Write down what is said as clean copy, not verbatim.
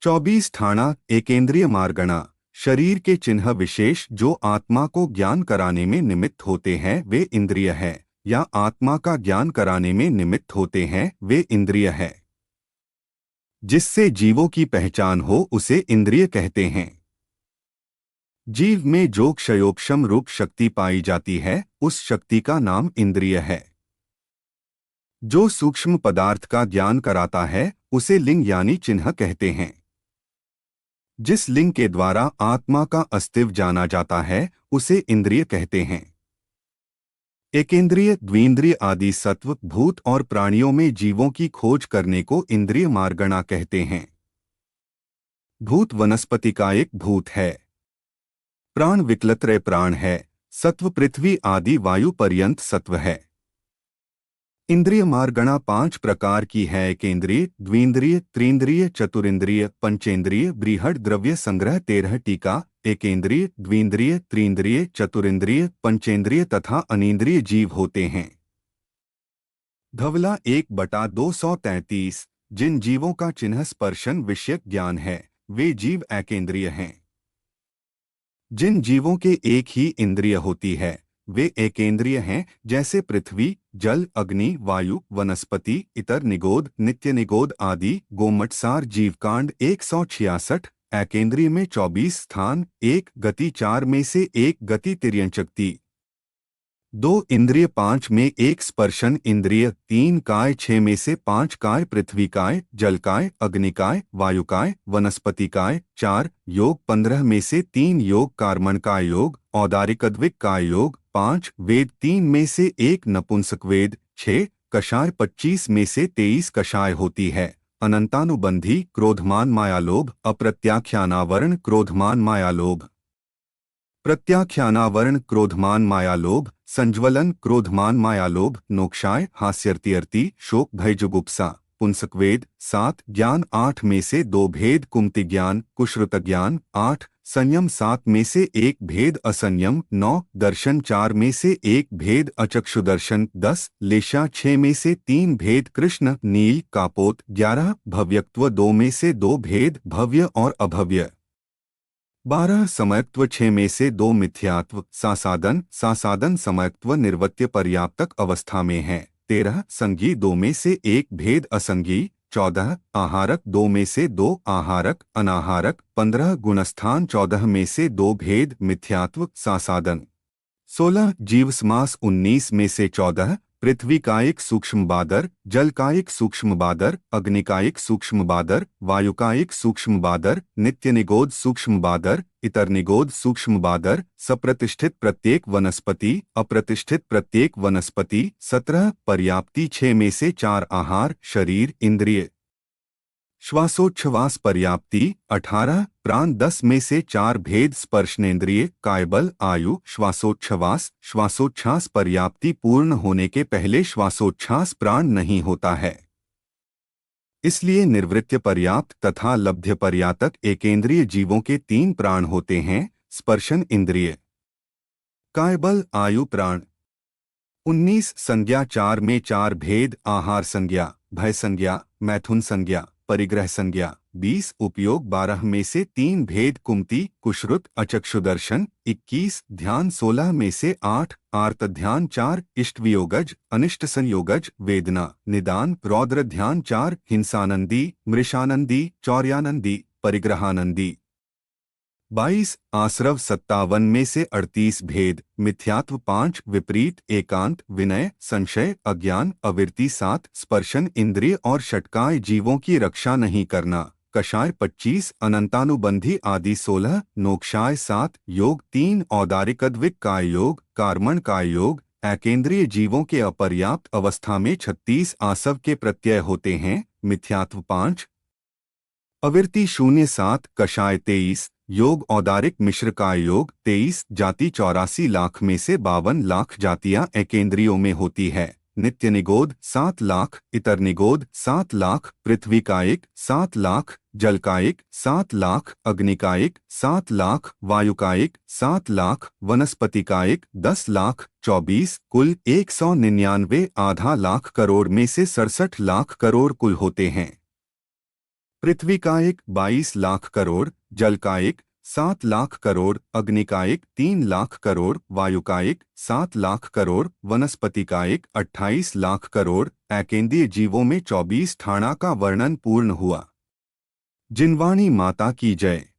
24 ठाणा एकेंद्रिय मार्गणा। शरीर के चिन्ह विशेष जो आत्मा को ज्ञान कराने में निमित्त होते हैं वे इंद्रिय है, या आत्मा का ज्ञान कराने में निमित्त होते हैं वे इंद्रिय है। जिससे जीवों की पहचान हो उसे इंद्रिय कहते हैं। जीव में जो क्षयोक्षम रूप शक्ति पाई जाती है उस शक्ति का नाम इंद्रिय है। जो सूक्ष्म पदार्थ का ज्ञान कराता है उसे लिंग यानी चिन्ह कहते हैं। जिस लिंग के द्वारा आत्मा का अस्तित्व जाना जाता है उसे इंद्रिय कहते हैं। एकेंद्रिय, द्विंद्रिय आदि सत्व, भूत और प्राणियों में जीवों की खोज करने को इंद्रिय मार्गणा कहते हैं। भूत वनस्पति का एक भूत है। प्राण विकलत्रय प्राण है। सत्व पृथ्वी आदि वायु पर्यंत सत्व है। इंद्रिय मार्गणा 5 प्रकार की है। एकेंद्रिय, द्विंद्रिय, त्रिंद्रिय, चतुरिंद्रिय, पंचेंद्रिय, बृहद द्रव्य संग्रह 13 टीका। एकेंद्रिय, द्विंद्रिय, त्रिंद्रिय, चतुरिंद्रिय, पंचेंद्रिय तथा अनींद्रिय जीव होते हैं। धवला 1/233। जिन जीवों का चिन्ह स्पर्शन विषयक ज्ञान है वे जीव एकेंद्रिय हैं। जिन जीवों के एक ही इंद्रिय होती है वे एकेंद्रिय हैं, जैसे पृथ्वी, जल, अग्नि, वायु, वनस्पति, इतर निगोद, नित्य निगोद आदि। गोमटसार जीवकांड 166। एकेंद्रिय में 24 स्थान, 1 गति 4 में से 1 गति तिर्यंचक्ति, 2 इंद्रिय 5 में 1 स्पर्शन इंद्रिय, 3 काय 6 में से 5 काय, पृथ्वी काय, जल काय, अग्निकाय, वायुकाय, वनस्पति काय, 4 योग 15 में से 3 योग, कार्मण काय योग, औदारिकद्विक काय योग, 5 वेद 3 में से 1 नपुंसक वेद, 6 कषाय 25 में से 23 कषाय होती है। अनंतानुबंधी क्रोधमान मायालोभ, अप्रत्याख्यानावरण क्रोधमान मायालोभ, प्रत्याख्यानावरण क्रोधमान मायालोभ, संज्वलन क्रोधमान मायालोभ, नोक्षाय हास्यर्त्यर्थी, शोक भय जुगुप्सा, पुंसक वेद 7 ज्ञान 8 में से 2 भेद, कुमति ज्ञान, कुश्रुत ज्ञान 8, संयम 7 में से 1 भेद, असंयम 9, दर्शन 4 में से 1 भेद, अचक्षुदर्शन 10, लेशा 6 में से 3 भेद, कृष्ण नील कापोत 11, भव्यत्व 2 में से 2 भेद, भव्य और अभव्य 12, समयत्व 6 में से 2 मिथ्यात्व, सासादन समयत्व निर्वत्य पर्याप्तक अवस्था में है। 13, संगी 2 में से 1 भेद, असंगी 14, आहारक 2 में से 2 आहारक, अनाहारक 15, गुणस्थान 14 में से 2 भेद, मिथ्यात्व सासादन 16, जीवसमास 19 में से 14, पृथ्वी का एक सूक्ष्म बादर, जल का एक सूक्ष्म बादर, अग्नि का एक सूक्ष्म बादर, वायु का एक सूक्ष्म बादर, नित्य निगोद सूक्ष्म बादर, इतर निगोद सूक्ष्म बादर, सप्रतिष्ठित प्रत्येक वनस्पति, अप्रतिष्ठित प्रत्येक वनस्पति 17, पर्याप्ति 6 में से 4 आहार, शरीर, इंद्रिय, श्वासोच्छ्वास पर्याप्ति 18, प्राण 10 में से 4 भेद, स्पर्शनेन्द्रिय, कायबल, आयु, श्वासोच्छ्वास पर्याप्ति पूर्ण होने के पहले श्वासोच्छ्वास प्राण नहीं होता है, इसलिए निर्वृत्य पर्याप्त तथा लब्ध्य पर्यातक एकेंद्रिय जीवों के 3 प्राण होते हैं, स्पर्शन इंद्रिय, कायबल, आयु, प्राण। 19, संज्ञा 4 में 4 भेद, आहार संज्ञा, भय संज्ञा, मैथुन संज्ञा, परिग्रह संज्ञा। 20, उपयोग 12 में से 3 भेद, कुमति, कुश्रुत, अचक्षुदर्शन। 21, ध्यान 16 में से 8, आर्त ध्यान 4, इष्ट वियोगज, अनिष्ट संयोगज, वेदना, निदान, रौद्र ध्यान 4, हिंसानंदी, मृषानंदी, चौर्यानंदी, परिग्रहानंदी। 22, आश्रव 57 में से 38 भेद, मिथ्यात्व 5, विपरीत, एकांत, विनय, संशय, अज्ञान, अविरति 7, स्पर्शन इंद्रिय और षटकाय जीवों की रक्षा नहीं करना, कषाय 25, अनंतानुबंधी आदि 16, नोक्षाय 7, योग 3, औदारिकद्विक काय योग, कार्मण काय योग। एकेंद्रिय जीवों के अपर्याप्त अवस्था में 36 आसव के प्रत्यय होते हैं, मिथ्यात्व 5, अविरति 0-7, कषाय 23, योग औदारिक मिश्र का योग 23, जाति 84 लाख में से 52 लाख जातियां एकेंद्रियों में होती है, नित्य निगोद 7 लाख, इतर निगोद 7 लाख, पृथ्वी का 7 लाख, जल का 7 लाख, अग्नि का 7 लाख, वायु का 7 लाख, वनस्पति का 10 लाख, 24, कुल 199 आधा लाख करोड़ में से 67 लाख करोड़ कुल होते हैं। पृथ्वी का एक 22 लाख करोड़, जल का एक 7 लाख करोड़, अग्नि का एक 3 लाख करोड़, वायु का एक 7 लाख करोड़, वनस्पति का एक 28 लाख करोड़, एकेंद्रीय जीवों में 24 ठाणा का वर्णन पूर्ण हुआ। जिनवाणी माता की जय।